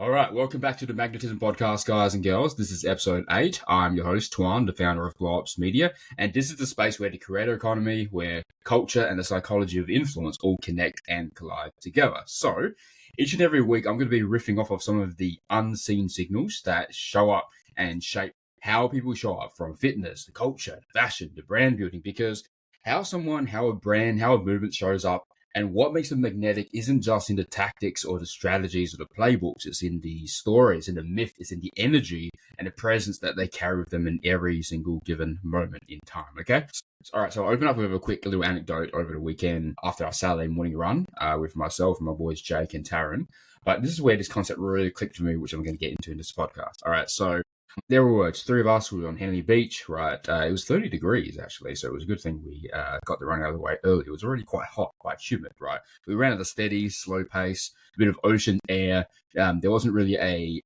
All right, welcome back to the Magnetism podcast, guys and girls. This is episode 8. I'm your host, Tuan, the founder of GlowOps Media, and this is the space where the creator economy, where culture and the psychology of influence all connect and collide together. So, each and every week, I'm going to be riffing off of some of the unseen signals that show up and shape how people show up, from fitness, the culture, fashion, to brand building, because how a brand, how a movement shows up and what makes them magnetic isn't just in the tactics or the strategies or the playbooks. It's in the stories, in the myth, it's in the energy and the presence that they carry with them in every single given moment in time, okay? All right, so I'll open up with a quick little anecdote over the weekend after our Saturday morning run with myself and my boys Jake and Taryn. But this is where this concept really clicked for me, which I'm going to get into in this podcast. All right, so there we were, three of us. We were on Henley Beach, right? It was 30 degrees, actually, so it was a good thing we got the run out of the way early. It was already quite hot, quite humid, right? We ran at a steady, slow pace, a bit of ocean air. There wasn't really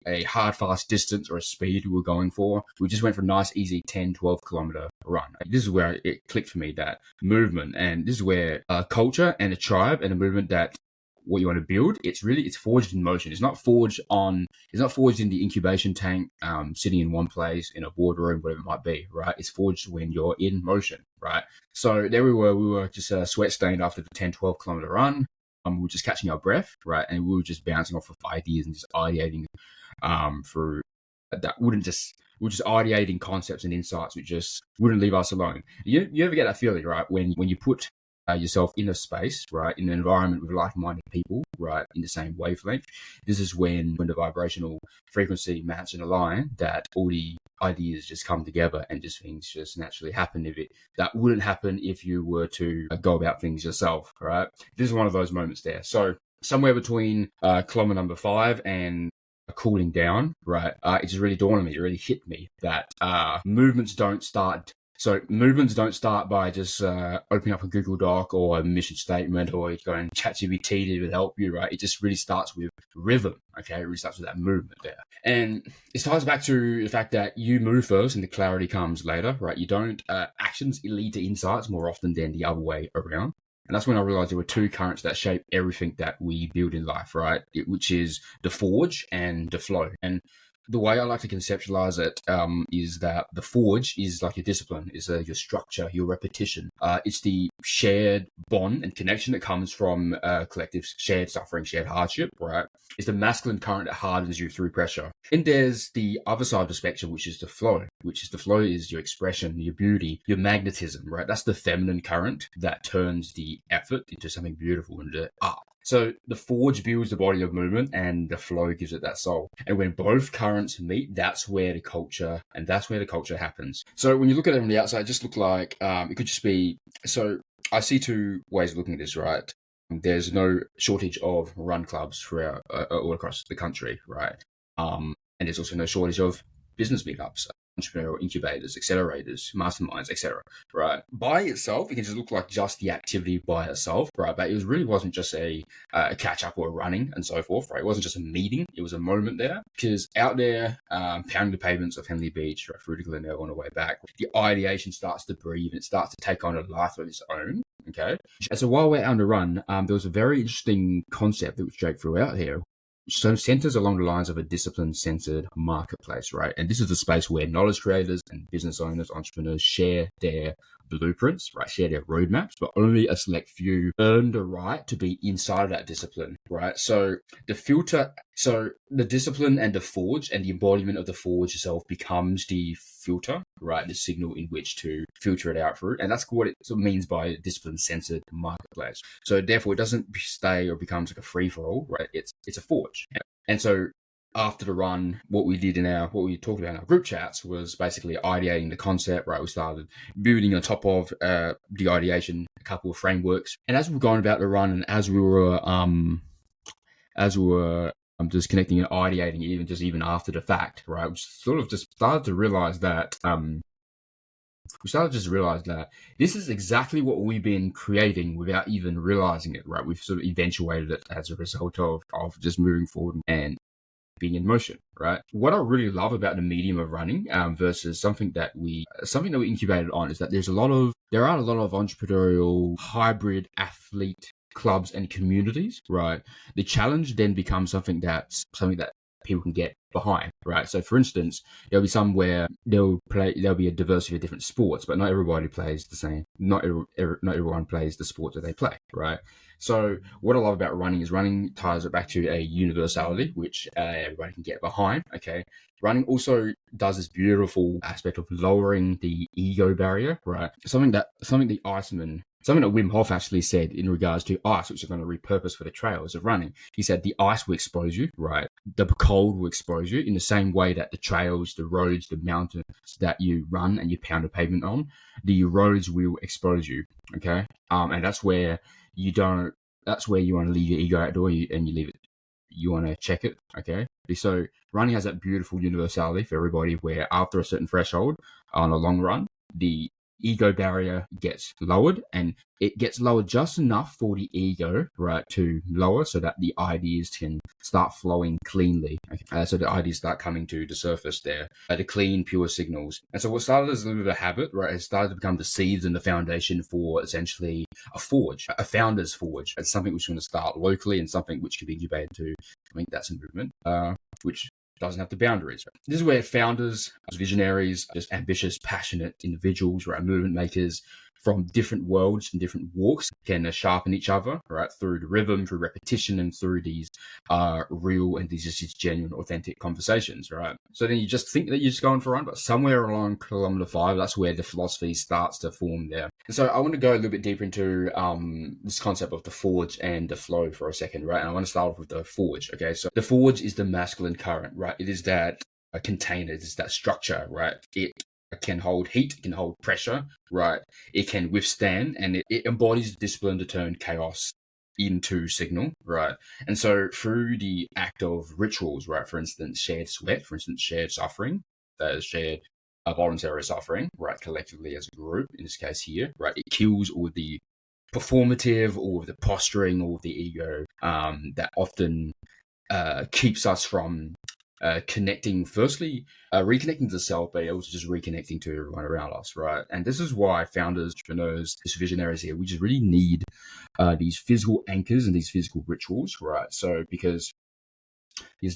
a hard, fast distance or a speed we were going for. We just went for a nice, easy 10, 12-kilometer run. This is where it clicked for me, that movement, and this is where culture and a tribe and a movement that what you want to build, it's forged in motion. It's not forged in the incubation tank, sitting in one place in a boardroom, whatever it might be, right? It's forged when you're in motion, right? So there we were just sweat stained after the 10, 12-kilometer run. We were just catching our breath, right? And we were just bouncing off of ideas and just ideating through that we were just ideating concepts and insights which just wouldn't leave us alone. You ever get that feeling, right? When you put yourself in a space, right, in an environment with like-minded people, right, in the same wavelength. This is when the vibrational frequency match and align, that all the ideas just come together and just things just naturally happen. That wouldn't happen if you were to go about things yourself, right? This is one of those moments there. So somewhere between kilometer number 5 and cooling down, right, it just really dawned on me, it really hit me that movements don't start by just opening up a Google Doc or a mission statement or going ChatGPT to help you, right? It just really starts with rhythm, okay? It really starts with that movement there. And it ties back to the fact that you move first and the clarity comes later, right? You don't, actions lead to insights more often than the other way around. And that's when I realized there were two currents that shape everything that we build in life, right? Which is the forge and the flow. And the way I like to conceptualize it is that the forge is like your discipline, is your structure, your repetition. It's the shared bond and connection that comes from collective shared suffering, shared hardship, right? It's the masculine current that hardens you through pressure. And there's the other side of the spectrum, which is the flow, is your expression, your beauty, your magnetism, right? That's the feminine current that turns the effort into something beautiful, into art. So the forge builds the body of movement and the flow gives it that soul. And when both currents meet, that's where the culture happens. So when you look at it from the outside, it just look like, it could just be, so I see two ways of looking at this, right? There's no shortage of run clubs throughout all across the country, right? And there's also no shortage of business meetups, entrepreneurial incubators, accelerators, masterminds, etc. Right? By itself, it can just look like just the activity by itself, right? But it really wasn't just a catch up or a running and so forth, right? It wasn't just a meeting; it was a moment there. Because out there, pounding the pavements of Henley Beach, right through to Glenelg on the way back, the ideation starts to breathe and it starts to take on a life of its own. Okay, and so while we're out on the run, there was a very interesting concept that was Jake threw out here. So centers along the lines of a discipline-censored marketplace, right? And this is the space where knowledge creators and business owners, entrepreneurs share their blueprints, right? Share their roadmaps, but only a select few earn the right to be inside of that discipline, right? So the discipline and the forge and the embodiment of the forge itself becomes the filter, right? The signal in which to filter it out through. And that's what it sort of means by discipline-censored marketplace. So therefore it doesn't stay or becomes like a free-for-all, right? It's a forge. And so after the run, what we talked about in our group chats was basically ideating the concept, right? We started building on top of the ideation, a couple of frameworks. And as we were going about the run and as we were just connecting and ideating even after the fact, right? We sort of just started to realize that this is exactly what we've been creating without even realizing it, right? We've sort of eventuated it as a result of just moving forward and being in motion, right? What I really love about the medium of running versus something that we incubated on is that there are a lot of entrepreneurial hybrid athlete clubs and communities, right? The challenge then becomes something that people can get behind, right? So for instance, there'll be some where there'll be a diversity of different sports, but not everybody plays the same. Not everyone plays the sport that they play, right? So what I love about running is running ties it back to a universality, which everybody can get behind. Okay, running also does this beautiful aspect of lowering the ego barrier, right? Something that Wim Hof actually said in regards to ice, which is going to repurpose for the trails of running. He said the ice will expose you, right? The cold will expose you in the same way that the trails, the roads, the mountains that you run and you pound the pavement on, the roads will expose you, okay? And that's where you want to leave your ego outdoor and you leave it. You want to check it, okay? So running has that beautiful universality for everybody where after a certain threshold on a long run, the ego barrier gets lowered, and it gets lowered just enough for the ego, right, to lower so that the ideas can start flowing cleanly. Okay? So the ideas start coming to the surface there, the clean, pure signals. And so what started as a little bit of a habit, right, has started to become the seeds and the foundation for essentially a forge, a founder's forge. It's something which is going to start locally and something which can be incubated to, I think that's a movement, which doesn't have the boundaries. Right? This is where founders, visionaries, just ambitious, passionate individuals, right, movement makers from different worlds and different walks can sharpen each other, right, through the rhythm, through repetition, and through these real and these just genuine, authentic conversations, right? So then you just think that you're just going for a run, but somewhere along kilometer 5, that's where the philosophy starts to form there. And so I want to go a little bit deeper into this concept of the forge and the flow for a second, right? And I want to start off with the forge, okay? So the forge is the masculine current, right? It is that container, it is that structure, right? It can hold heat, it can hold pressure, right? It can withstand, and it embodies discipline to turn chaos into signal, right? And so through the act of rituals, right, for instance, shared sweat, for instance, shared suffering, shared voluntary suffering, right, collectively as a group, in this case here, right, it kills all of the performative, all of the posturing, all of the ego that often keeps us from connecting, firstly, reconnecting to self, but also just reconnecting to everyone around us, right? And this is why founders, entrepreneurs, visionaries here, we just really need these physical anchors and these physical rituals, right? So because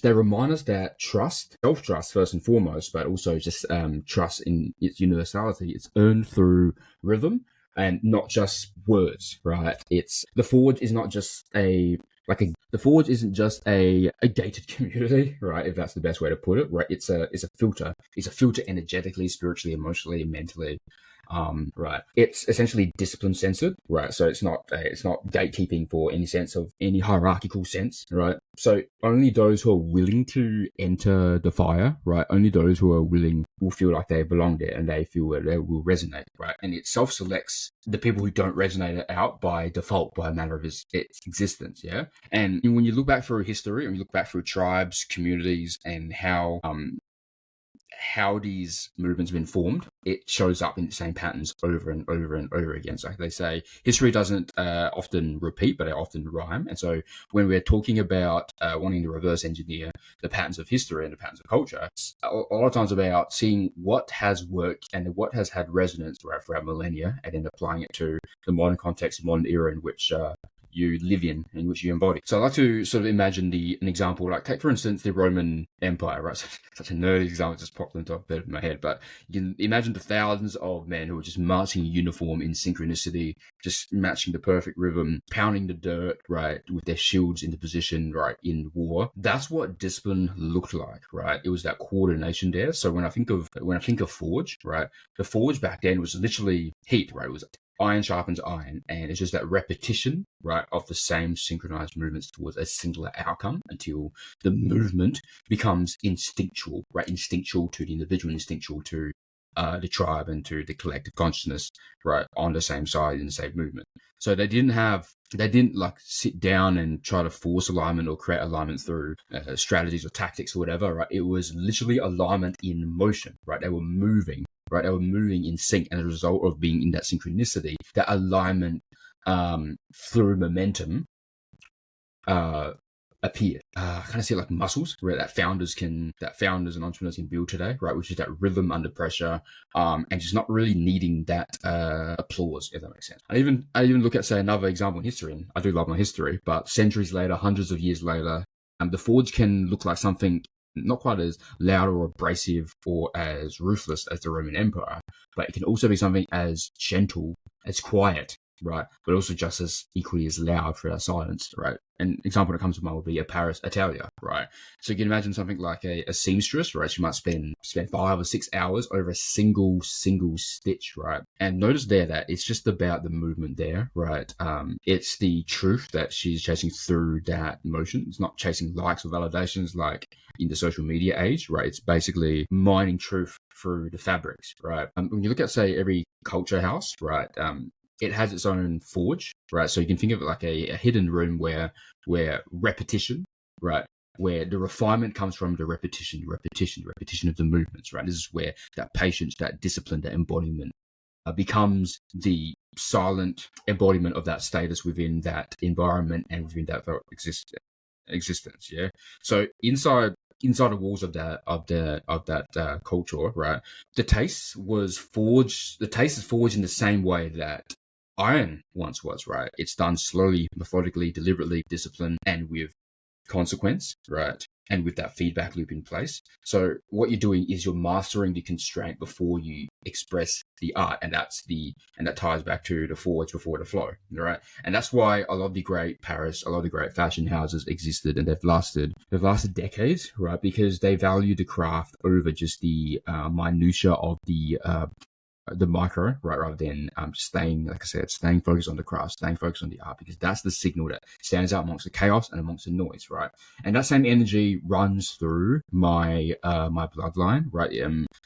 they remind us that self-trust first and foremost, but also just trust in its universality, it's earned through rhythm and not just words, right? The forge is not just the forge isn't just a gated community, right? If that's the best way to put it, right? It's a filter. It's a filter energetically, spiritually, emotionally, mentally. Right. It's essentially discipline-censored, right? So it's not gatekeeping for any sense of any hierarchical sense, right? So only those who are willing to enter the fire, right? Only those who are willing will feel like they belong there and they feel where they will resonate, right? And it self-selects the people who don't resonate out by default, by a matter of its existence, yeah? And when you look back through history and you look back through tribes, communities, and how these movements have been formed, it shows up in the same patterns over and over and over again. So they say history doesn't often repeat, but it often rhyme. And so when we're talking about wanting to reverse engineer the patterns of history and the patterns of culture, it's a lot of times about seeing what has worked and what has had resonance throughout millennia, and then applying it to the modern context, modern era in which you live in which you embody. So I like to sort of imagine an example, like take for instance the Roman Empire, right? Such a nerdy example just popped into a bit of my head, but you can imagine the thousands of men who were just marching in uniform in synchronicity, just matching the perfect rhythm, pounding the dirt, right, with their shields into position, right, in war. That's what discipline looked like, right? It was that coordination there. So when I think of forge, right, the forge back then was literally heat, right? It was iron sharpens iron, and it's just that repetition, right, of the same synchronized movements towards a singular outcome until the movement becomes instinctual, right? Instinctual to the individual, instinctual to the tribe and to the collective consciousness, right, on the same side in the same movement. So they didn't like sit down and try to force alignment or create alignment through strategies or tactics or whatever, right? It was literally alignment in motion, right? They were moving. Right, they were moving in sync, and as a result of being in that synchronicity, that alignment through momentum appeared. I kind of see it like muscles, right? That founders and entrepreneurs can build today, right? Which is that rhythm under pressure, and just not really needing that applause, if that makes sense. I even look at, say, another example in history, and I do love my history, but centuries later, hundreds of years later, the forge can look like something not quite as loud or abrasive or as ruthless as the Roman Empire, but it can also be something as gentle, as quiet, right? But also just as equally as loud for our silence, right? An example that comes to mind would be a Paris atelier, right? So you can imagine something like a seamstress, right? She might spend 5 or 6 hours over a single stitch, right? And notice there that it's just about the movement there, right? It's the truth that she's chasing through that motion. It's not chasing likes or validations like in the social media age, right? It's basically mining truth through the fabrics, right? When you look at, say, every culture house, right? It has its own forge, right? So you can think of it like a hidden room where repetition, right? Where the refinement comes from the repetition of the movements, right? This is where that patience, that discipline, that embodiment becomes the silent embodiment of that status within that environment and within that existence. Yeah. So inside the walls of that culture, right? The taste is forged in the same way that iron once was, right? It's done slowly, methodically, deliberately, disciplined, and with consequence, right? And with that feedback loop in place. So what you're doing is you're mastering the constraint before you express the art, and that ties back to the forge before the flow, right? And that's why a lot of the great fashion houses existed, and they've lasted decades, right? Because they value the craft over just the minutia of the micro, right, rather than staying focused on the craft, staying focused on the art, because that's the signal that stands out amongst the chaos and amongst the noise, right? And that same energy runs through my bloodline, right?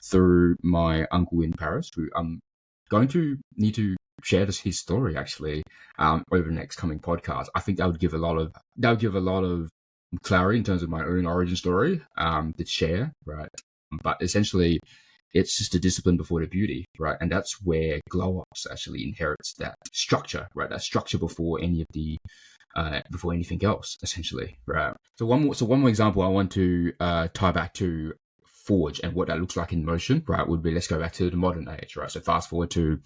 Through my uncle in Paris, who I'm going to need to share his story actually over the next coming podcast. I think that would give a lot of clarity in terms of my own origin story to share, right? But essentially, it's just a discipline before the beauty, right? And that's where GlowOps actually inherits that structure, right? That structure before anything else, essentially, right? So one more example I want to tie back to forge and what that looks like in motion, right? Would be, let's go back to the modern age, right? So fast forward to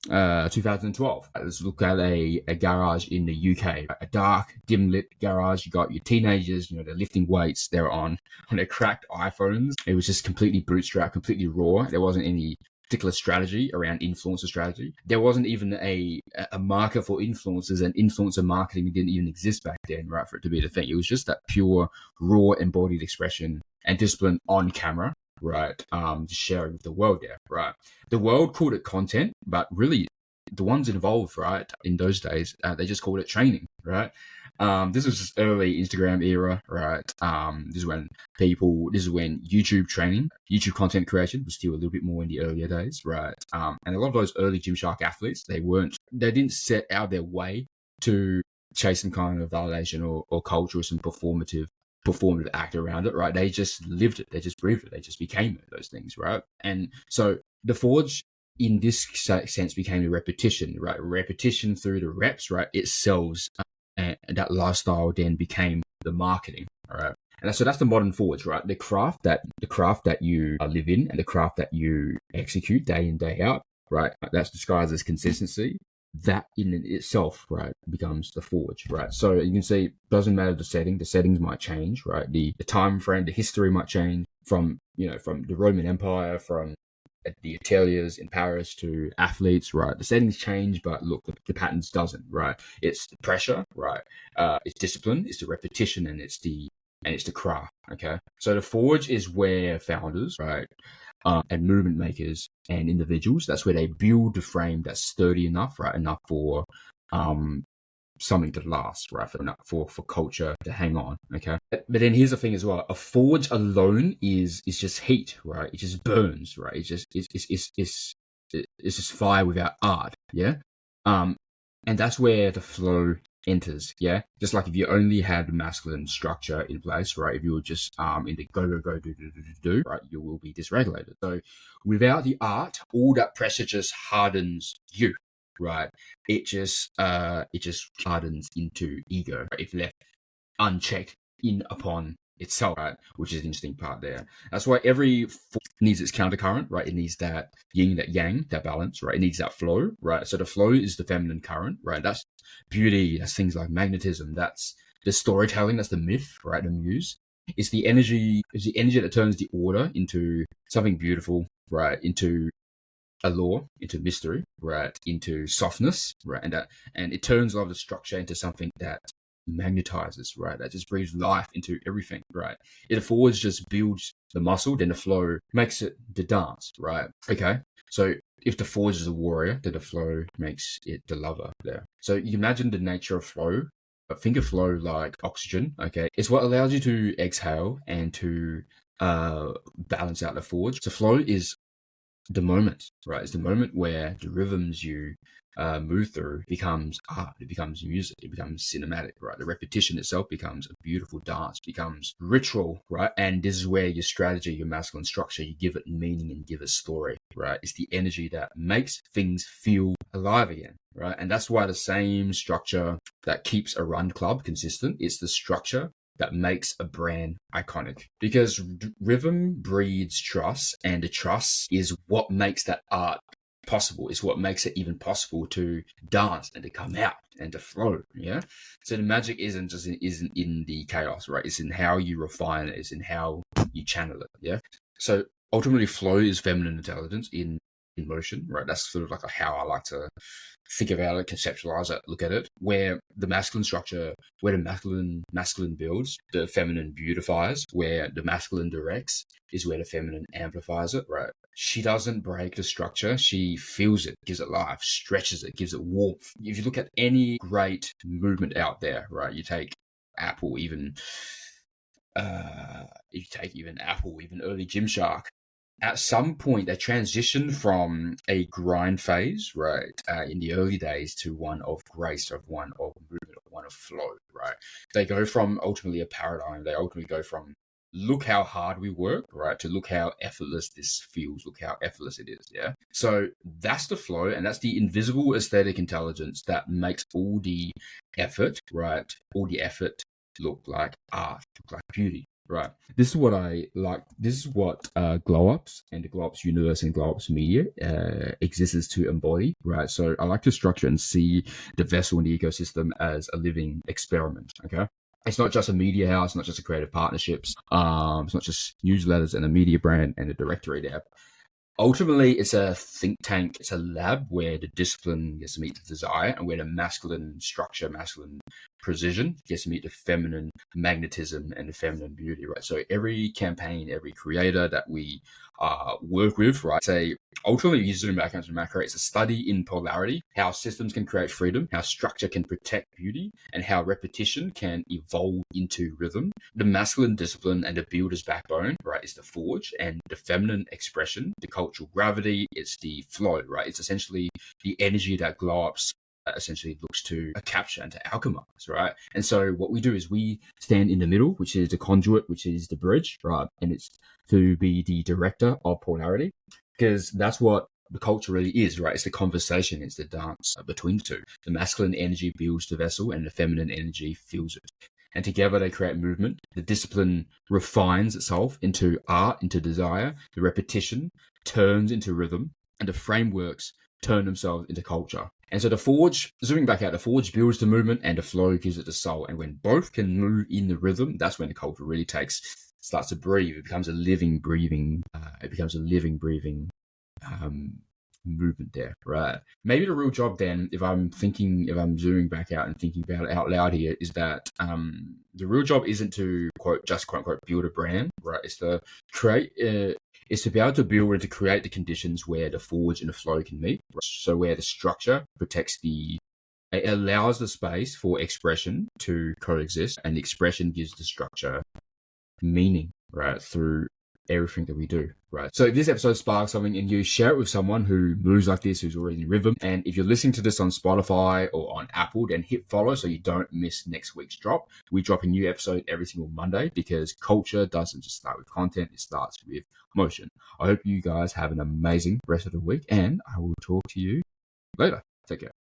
2012. Let's look at a garage in the UK, a dark, dim lit garage. You got your teenagers, they're lifting weights, they're on their cracked iPhones. It was just completely bootstrapped, completely raw. There wasn't any particular strategy around influencer strategy. There wasn't even a market for influencers, and influencer marketing didn't even exist back then, right, for it to be the thing. It was just that pure, raw, embodied expression and discipline on camera, right? Just sharing with the world there, right? The world called it content, but really the ones involved, right, in those days, they just called it training, right? This was just early Instagram era, right? This is when YouTube content creation was still a little bit more in the earlier days, right? And a lot of those early Gymshark athletes, they didn't set out their way to chase some kind of validation or culture or some performative act around it, right? They just lived it, they just breathed it, they just became it, those things, right? And so the forge in this sense became a repetition, right? Repetition through the reps, right? It sells, and that lifestyle then became the marketing, all right? And so that's the modern forge, right? The craft that you live in and the craft that you execute day in, day out, right? That's disguised as consistency. That in itself, right, becomes the forge, right? So you can see, doesn't matter the settings might change, right? The time frame, the history might change from the Roman Empire, from the ateliers in Paris to athletes, right? The settings change, but look, the patterns doesn't, right? It's the pressure, right? It's discipline, it's the repetition, and it's the craft, okay? So the forge is where founders, right, and movement makers and individuals, that's where they build the frame that's sturdy enough, right? Enough for something to last, right? For culture to hang on, okay? But then here's the thing as well: a forge alone is just heat, right? It just burns, right? It's just fire without art, yeah. And that's where the flow enters, yeah. Just like if you only had the masculine structure in place, right? If you were just in the go do, right, you will be dysregulated. So without the art, all that pressure just hardens you, right? It just hardens into ego, right? If left unchecked in upon itself, right? Which is an interesting part there. That's why every needs its countercurrent, right? It needs that yin, that yang, that balance, right? It needs that flow, right? So the flow is the feminine current, right? That's beauty. That's things like magnetism. That's the storytelling. That's the myth, right? The muse. It's the energy that turns the order into something beautiful, right? Into allure, into mystery, right? Into softness, right? And it turns a lot of the structure into something that magnetizes, right? That just breathes life into everything, right? If the forwards just builds the muscle, then the flow makes it the dance, right? Okay. So if the forwards is a warrior, then the flow makes it the lover there. So you imagine the nature of flow. But think of flow like oxygen, okay? It's what allows you to exhale and to balance out the forwards. So flow is the moment, right? It's the moment where the rhythms you move through becomes art, it becomes music, it becomes cinematic, right? The repetition itself becomes a beautiful dance, becomes ritual, right? And this is where your strategy, your masculine structure, you give it meaning and give it story, right? It's the energy that makes things feel alive again, right? And that's why the same structure that keeps a run club consistent, it's the structure that makes a brand iconic, because rhythm breeds trust, and the trust is what makes that art possible. It's what makes it even possible to dance and to come out and to flow. Yeah. So the magic isn't in the chaos, right? It's in how you refine it. It's in how you channel it. Yeah. So ultimately, flow is feminine intelligence in motion, right? That's sort of like how I like to think about it, conceptualize it, look at it. Where the masculine structure, where the masculine builds, the feminine beautifies. Where the masculine directs is where the feminine amplifies it, right? She doesn't break the structure. She feels it, gives it life, stretches it, gives it warmth. If you look at any great movement out there, right? You take Apple, even even early Gymshark. At some point, they transition from a grind phase, right, in the early days, to one of grace, of one of movement, of one of flow, right? They go from ultimately a paradigm. They ultimately go from look how hard we work, right, to look how effortless this feels, look how effortless it is, yeah? So that's the flow, and that's the invisible aesthetic intelligence that makes all the effort, right, all the effort look like art, look like beauty. Right. This is what I like. This is what GlowOps and the GlowOps universe and GlowOps media exists to embody. Right. So I like to structure and see the vessel and the ecosystem as a living experiment. Okay. It's not just a media house, not just a creative partnerships. It's not just newsletters and a media brand and a directory there. Ultimately, it's a think tank, it's a lab where the discipline gets to meet the desire, and where the masculine structure, masculine precision gets to meet the feminine magnetism and the feminine beauty, right? So every campaign, every creator that we work with, right, say, ultimately, you zoom back into macro, it's a study in polarity, how systems can create freedom, how structure can protect beauty, and how repetition can evolve into rhythm. The masculine discipline and the builder's backbone, right, is the forge, and the feminine expression, the cultural gravity, it's the flow, right? It's essentially the energy that GlowOps essentially looks to capture and to alchemize, right? And so what we do is we stand in the middle, which is the conduit, which is the bridge, right? And it's to be the director of polarity, because that's what the culture really is, right? It's the conversation, it's the dance between the two. The masculine energy builds the vessel, and the feminine energy fills it. And together they create movement. The discipline refines itself into art, into desire. The repetition turns into rhythm, and the frameworks turn themselves into culture. And so the forge, zooming back out, the forge builds the movement, and the flow gives it the soul. And when both can move in the rhythm, that's when the culture really starts to breathe. It becomes a living, breathing, movement there, right? Maybe the real job then, if I'm zooming back out and thinking about it out loud here, is that the real job isn't to quote unquote build a brand, right? It's to create, it's to be able to build and to create the conditions where the forge and the flow can meet. Right? So where the structure protects it allows the space for expression to coexist, and the expression gives the structure meaning, right, through everything that we do, right? So if this episode sparks something in you, share it with someone who moves like this, who's already in rhythm. And if you're listening to this on Spotify or on Apple, then hit follow so you don't miss next week's drop. We drop a new episode every single Monday, because culture doesn't just start with content, it starts with motion. I hope you guys have an amazing rest of the week, and I will talk to you later. Take care.